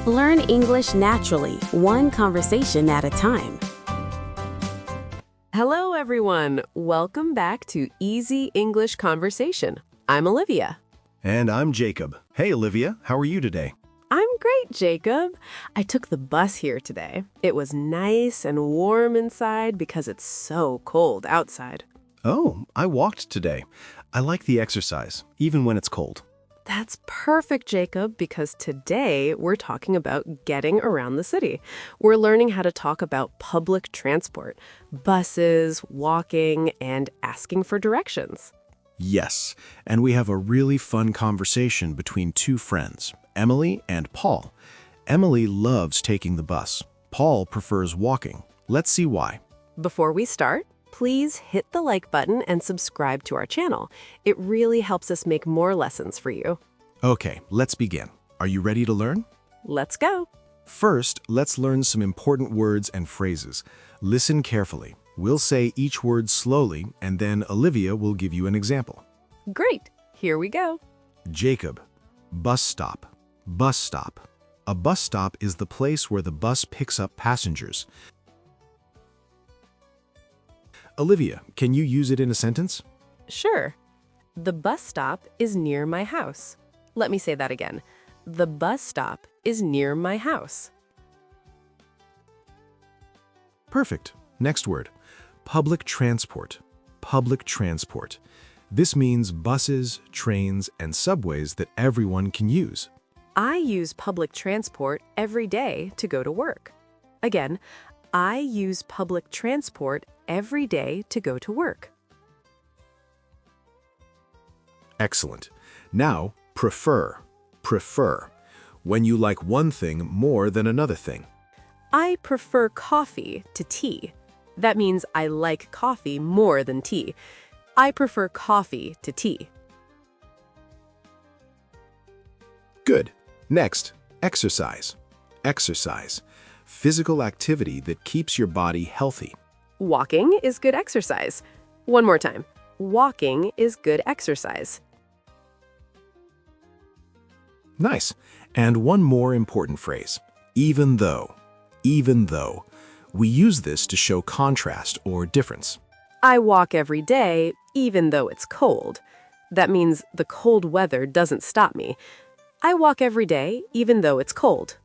Learn English naturally, one conversation at a time. Hello, everyone. Welcome back to Easy English Conversation. I'm Olivia. And I'm Jacob. Hey, Olivia, how are you today? I'm great, Jacob. I took the bus here today. It was nice and warm inside because it's so cold outside. Oh, I walked today. I like the exercise, even when it's cold. That's perfect, Jacob, because today we're talking about getting around the city. We're learning how to talk about public transport, buses, walking, and asking for directions. Yes, and we have a really fun conversation between two friends, Emily and Paul. Emily loves taking the bus. Paul prefers walking. Let's see why. Before we start, please hit the like button and subscribe to our channel. It really helps us make more lessons for you. Okay, let's begin. Are you ready to learn? Let's go. First, let's learn some important words and phrases. Listen carefully. We'll say each word slowly, and then Olivia will give you an example. Great. Here we go. Jacob. Bus stop. Bus stop. A bus stop is the place where the bus picks up passengers. Olivia, can you use it in a sentence? Sure. The bus stop is near my house. Let me say that again. The bus stop is near my house. Perfect. Next word. Public transport. Public transport. This means buses, trains, and subways that everyone can use. I use public transport every day to go to work. Again, I use public transport every day to go to work. Excellent. Now, prefer. Prefer. When you like one thing more than another thing. I prefer coffee to tea. That means I like coffee more than tea. I prefer coffee to tea. Good. Next, exercise. Exercise. Physical activity that keeps your body healthy. Walking is good exercise. One more time. Walking is good exercise. Nice. And one more important phrase. Even though. Even though. We use this to show contrast or difference. I walk every day, even though it's cold. That means the cold weather doesn't stop me. I walk every day, even though it's cold.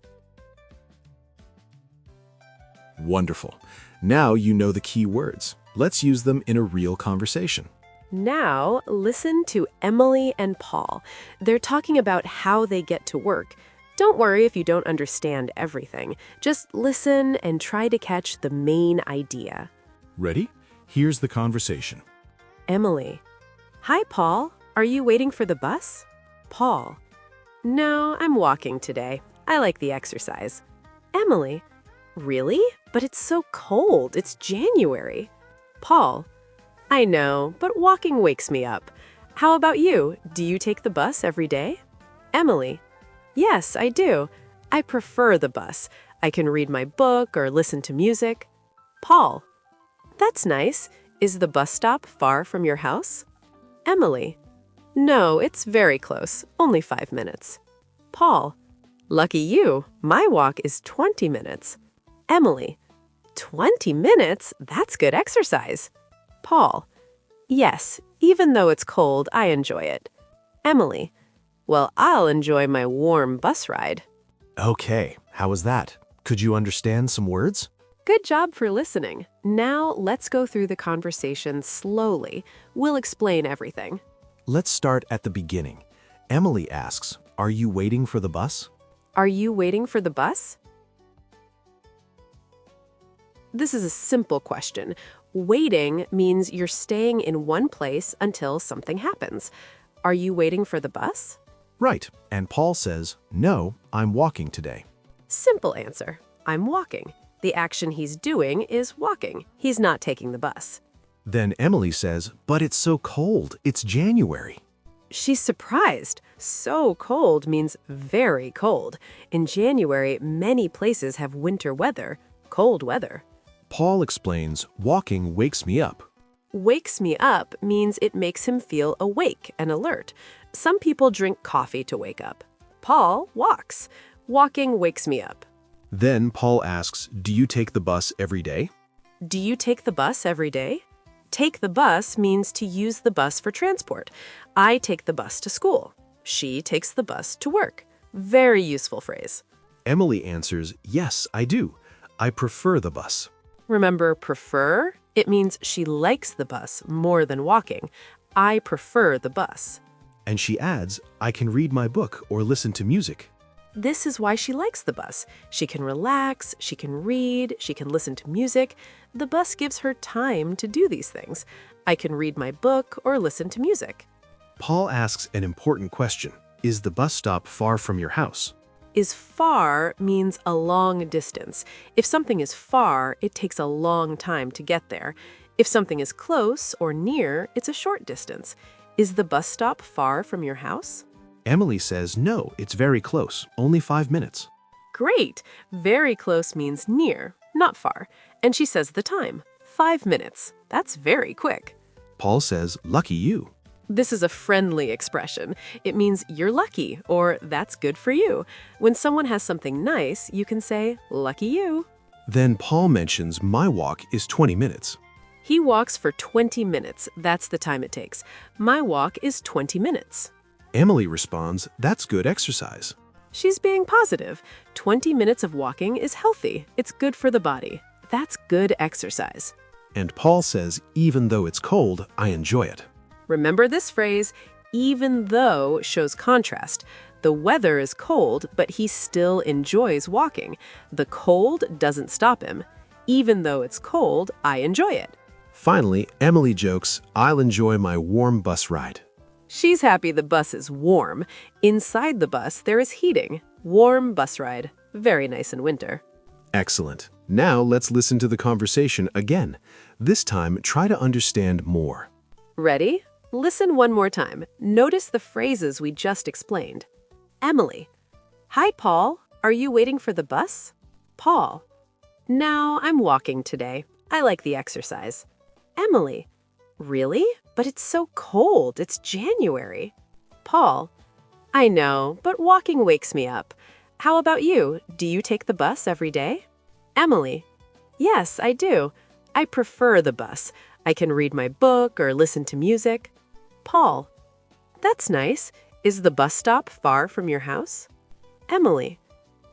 Wonderful. Now you know the key words. Let's use them in a real conversation. Now, listen to Emily and Paul. They're talking about how they get to work. Don't worry if you don't understand everything. Just listen and try to catch the main idea. Ready? Here's the conversation. Emily. Hi, Paul. Are you waiting for the bus? Paul. No, I'm walking today. I like the exercise. Emily. Really? But it's so cold. It's January. Paul. I know, but walking wakes me up. How about you? Do you take the bus every day? Emily. Yes, I do. I prefer the bus. I can read my book or listen to music. Paul. That's nice. Is the bus stop far from your house? Emily. No, it's very close. Only 5 minutes. Paul. Lucky you. My walk is 20 minutes. Emily. 20 minutes? That's good exercise. Paul. Yes, even though it's cold, I enjoy it. Emily. Well, I'll enjoy my warm bus ride. Okay, how was that? Could you understand some words? Good job for listening. Now let's go through the conversation slowly. We'll explain everything. Let's start at the beginning. Emily asks, "Are you waiting for the bus?" Are you waiting for the bus? This is a simple question. Waiting means you're staying in one place until something happens. Are you waiting for the bus? Right, and Paul says, "No, I'm walking today." Simple answer. I'm walking. The action he's doing is walking. He's not taking the bus. Then Emily says, "But it's so cold. It's January." She's surprised. So cold means very cold. In January, many places have winter weather, cold weather. Paul explains, "Walking wakes me up." Wakes me up means it makes him feel awake and alert. Some people drink coffee to wake up. Paul walks. Walking wakes me up. Then Paul asks, do you take the bus every day? Do you take the bus every day? Take the bus means to use the bus for transport. I take the bus to school. She takes the bus to work. Very useful phrase. Emily answers, yes, I do. I prefer the bus. Remember, prefer? It means she likes the bus more than walking. I prefer the bus. And she adds, I can read my book or listen to music. This is why she likes the bus. She can relax, she can read, she can listen to music. The bus gives her time to do these things. I can read my book or listen to music. Paul asks an important question. Is the bus stop far from your house? Is far means a long distance. If something is far, it takes a long time to get there. If something is close or near, it's a short distance. Is the bus stop far from your house? Emily says, no, it's very close, only 5 minutes. Great! Very close means near, not far. And she says the time, 5 minutes. That's very quick. Paul says, lucky you. This is a friendly expression. It means you're lucky or that's good for you. When someone has something nice, you can say, lucky you. Then Paul mentions my walk is 20 minutes. He walks for 20 minutes. That's the time it takes. My walk is 20 minutes. Emily responds, that's good exercise. She's being positive. 20 minutes of walking is healthy. It's good for the body. That's good exercise. And Paul says, even though it's cold, I enjoy it. Remember this phrase, even though shows contrast. The weather is cold, but he still enjoys walking. The cold doesn't stop him. Even though it's cold, I enjoy it. Finally, Emily jokes, I'll enjoy my warm bus ride. She's happy the bus is warm. Inside the bus, there is heating. Warm bus ride. Very nice in winter. Excellent. Now let's listen to the conversation again. This time, try to understand more. Ready? Listen one more time. Notice the phrases we just explained. Emily. Hi, Paul. Are you waiting for the bus? Paul. No, I'm walking today. I like the exercise. Emily. Really? But it's so cold. It's January. Paul. I know, but walking wakes me up. How about you? Do you take the bus every day? Emily. Yes, I do. I prefer the bus. I can read my book or listen to music. Paul. That's nice. Is the bus stop far from your house? Emily.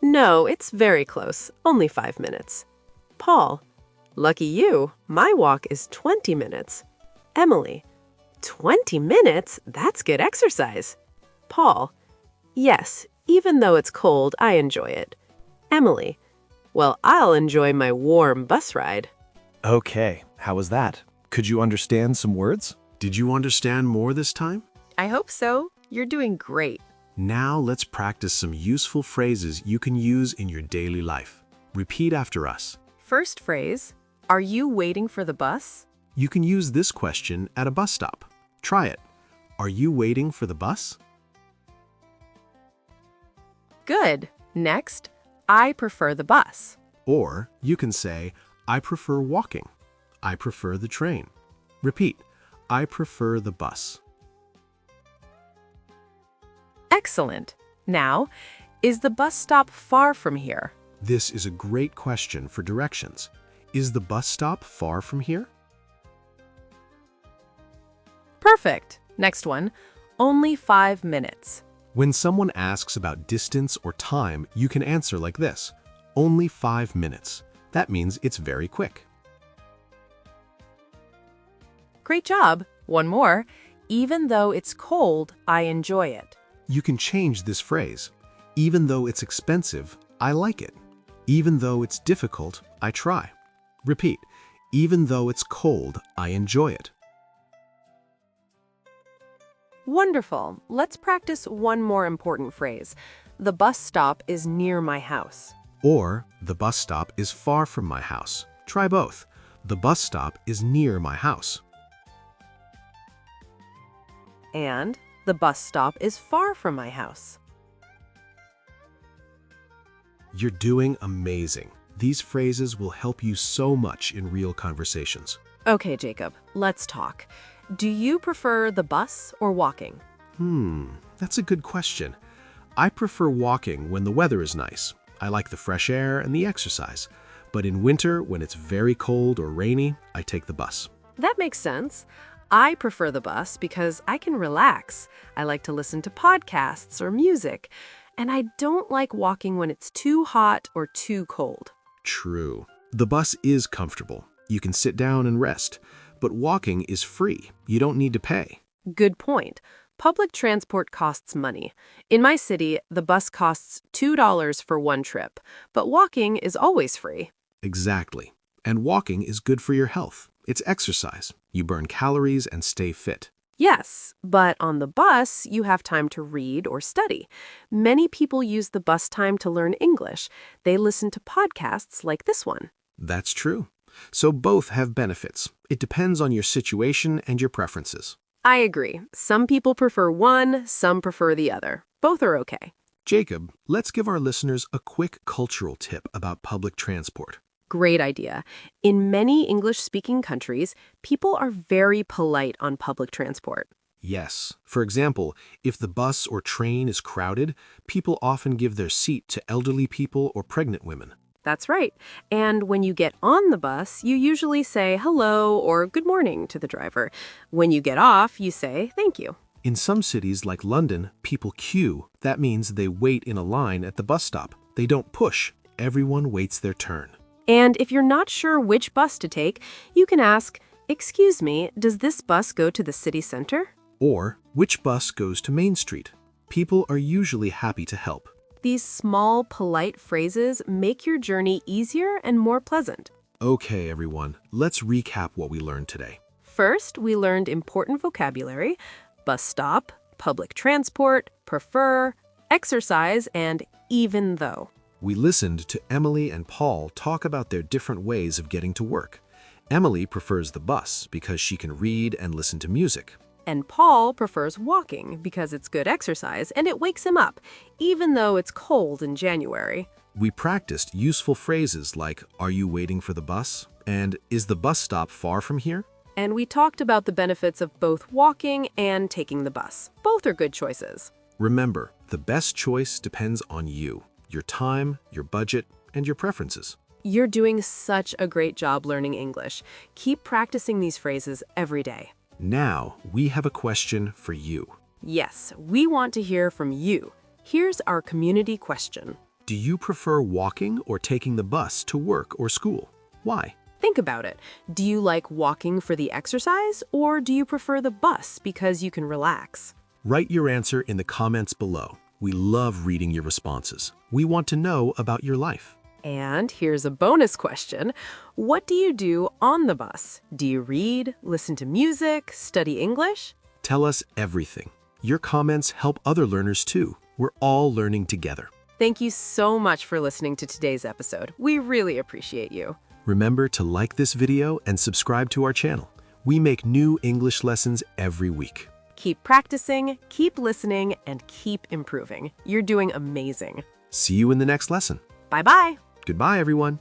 No, it's very close. Only 5 minutes. Paul. Lucky you. My walk is 20 minutes. Emily. 20 minutes? That's good exercise. Paul. Yes, even though it's cold, I enjoy it. Emily. Well, I'll enjoy my warm bus ride. Okay, how was that? Could you understand some words? Did you understand more this time? I hope so. You're doing great. Now let's practice some useful phrases you can use in your daily life. Repeat after us. First phrase, are you waiting for the bus? You can use this question at a bus stop. Try it. Are you waiting for the bus? Good. Next, I prefer the bus. Or you can say, I prefer walking. I prefer the train. Repeat, I prefer the bus. Excellent. Now, is the bus stop far from here? This is a great question for directions. Is the bus stop far from here? Perfect. Next one, only 5 minutes. When someone asks about distance or time, you can answer like this, only 5 minutes. That means it's very quick. Great job. One more. Even though it's cold, I enjoy it. You can change this phrase. Even though it's expensive, I like it. Even though it's difficult, I try. Repeat, even though it's cold, I enjoy it. Wonderful. Let's practice one more important phrase. The bus stop is near my house. Or, the bus stop is far from my house. Try both. The bus stop is near my house. And the bus stop is far from my house. You're doing amazing. These phrases will help you so much in real conversations. Okay, Jacob, let's talk. Do you prefer the bus or walking? That's a good question. I prefer walking when the weather is nice. I like the fresh air and the exercise. But in winter, when it's very cold or rainy, I take the bus. That makes sense. I prefer the bus because I can relax. I like to listen to podcasts or music. And I don't like walking when it's too hot or too cold. True. The bus is comfortable. You can sit down and rest. But walking is free. You don't need to pay. Good point. Public transport costs money. In my city, the bus costs $2 for one trip, but walking is always free. Exactly. And walking is good for your health. It's exercise. You burn calories and stay fit. Yes, but on the bus, you have time to read or study. Many people use the bus time to learn English. They listen to podcasts like this one. That's true. So both have benefits. It depends on your situation and your preferences. I agree. Some people prefer one, some prefer the other. Both are okay. Jacob, let's give our listeners a quick cultural tip about public transport. Great idea. In many English-speaking countries, people are very polite on public transport. Yes. For example, if the bus or train is crowded, people often give their seat to elderly people or pregnant women. That's right. And when you get on the bus, you usually say hello or good morning to the driver. When you get off, you say thank you. In some cities like London, people queue. That means they wait in a line at the bus stop. They don't push. Everyone waits their turn. And if you're not sure which bus to take, you can ask, "Excuse me, does this bus go to the city center?" Or, which bus goes to Main Street? People are usually happy to help. These small, polite phrases make your journey easier and more pleasant. Okay, everyone, let's recap what we learned today. First, we learned important vocabulary: bus stop, public transport, prefer, exercise, and even though. We listened to Emily and Paul talk about their different ways of getting to work. Emily prefers the bus because she can read and listen to music. And Paul prefers walking because it's good exercise and it wakes him up, even though it's cold in January. We practiced useful phrases like, "Are you waiting for the bus?" and "Is the bus stop far from here?" And we talked about the benefits of both walking and taking the bus. Both are good choices. Remember, the best choice depends on you, your time, your budget, and your preferences. You're doing such a great job learning English. Keep practicing these phrases every day. Now, we have a question for you. Yes, we want to hear from you. Here's our community question. Do you prefer walking or taking the bus to work or school? Why? Think about it. Do you like walking for the exercise, or do you prefer the bus because you can relax? Write your answer in the comments below. We love reading your responses. We want to know about your life. And here's a bonus question. What do you do on the bus? Do you read, listen to music, study English? Tell us everything. Your comments help other learners too. We're all learning together. Thank you so much for listening to today's episode. We really appreciate you. Remember to like this video and subscribe to our channel. We make new English lessons every week. Keep practicing, keep listening, and keep improving. You're doing amazing. See you in the next lesson. Bye-bye. Goodbye, everyone.